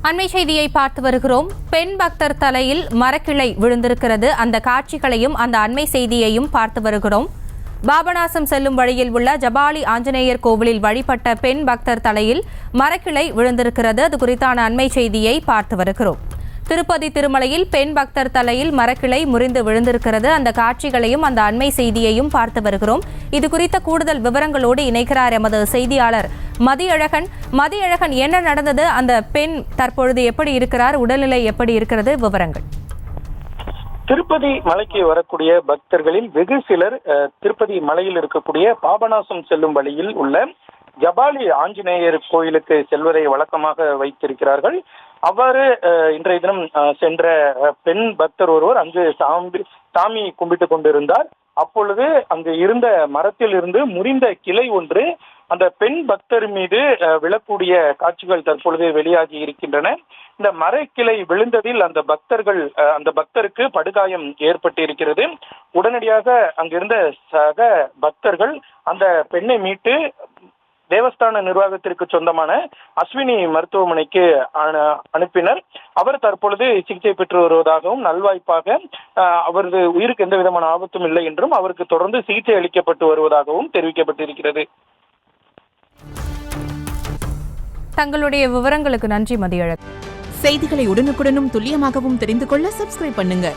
அண்மை செய்தியை பார்த்து வருகிறோம். பெண் பக்தர் தலையில் மரக்கிளை விழுந்திருக்கிறது. அந்த காட்சிகளையும் அந்த அண்மை செய்தியையும் பார்த்து வருகிறோம். பாபநாசம் செல்லும் வழியில் உள்ள ஜபாலி ஆஞ்சநேயர் கோவிலில் வழிபட்ட பெண் பக்தர் தலையில் மரக்கிளை விழுந்திருக்கிறது. அது குறித்தான அண்மை செய்தியை பார்த்து வருகிறோம். திருப்பதி திருமலையில் பெண் பக்தர் தலையில் மரக்கிளை முறிந்து விழுந்திருக்கிறது. அந்த காட்சிகளையும் அந்த அண்மை செய்தியையும் பார்த்து வருகிறோம். இது குறித்த கூடுதல் விவரங்களோடு இணைக்கிறார் எமது செய்தியாளர் மதியழகன். மதியழகன், என்ன நடந்தது? அந்த பெண் தற்பொழுது எப்படி இருக்கிறார்? உடல்நிலை எப்படி இருக்கிறது? விவரங்கள். திருப்பதி மலைக்கு வரக்கூடிய பக்தர்களில் வெகு சிலர் திருப்பதி மலையில் இருக்கக்கூடிய பாபநாசம் செல்லும் வழியில் உள்ள ஜபாலி ஆஞ்சநேயர் கோயிலுக்கு செல்வதை வழக்கமாக வைத்திருக்கிறார்கள். அவ்வாறு இன்றைய தினம் சென்ற பெண் பக்தர் ஒருவர் அங்கு சாமி கும்பிட்டு கொண்டிருந்தார். அப்பொழுது அங்கு இருந்த மரத்தில் இருந்து முறிந்த கிளை ஒன்று அந்த பெண் பக்தர் மீது விழக்கூடிய காட்சிகள் தற்பொழுது வெளியாகி இருக்கின்றன. இந்த மரக்கிளை விழுந்ததில் அந்த பக்தருக்கு படுகாயம் ஏற்பட்டிருக்கிறது. உடனடியாக அங்கிருந்த சக பக்தர்கள் அந்த பெண்ணை மீட்டு தேவஸ்தான நிர்வாகத்திற்கு சொந்தமான அஸ்வினி மருத்துவமனைக்கு அனுப்பினர். அவர் தற்பொழுது சிகிச்சை பெற்று வருவதாகவும், நல்வாய்ப்பாக அவரது உயிருக்கு எந்த விதமான ஆபத்தும் இல்லை என்றும் அவருக்கு தொடர்ந்து சிகிச்சை அளிக்கப்பட்டு வருவதாகவும் தெரிவிக்கப்பட்டிருக்கிறது. தங்களுடைய விவரங்களுக்கு நன்றி மதியழகன். செய்திகளை உடனுக்குடனும் துல்லியமாகவும் தெரிந்து கொள்ள சப்ஸ்கிரைப் பண்ணுங்க.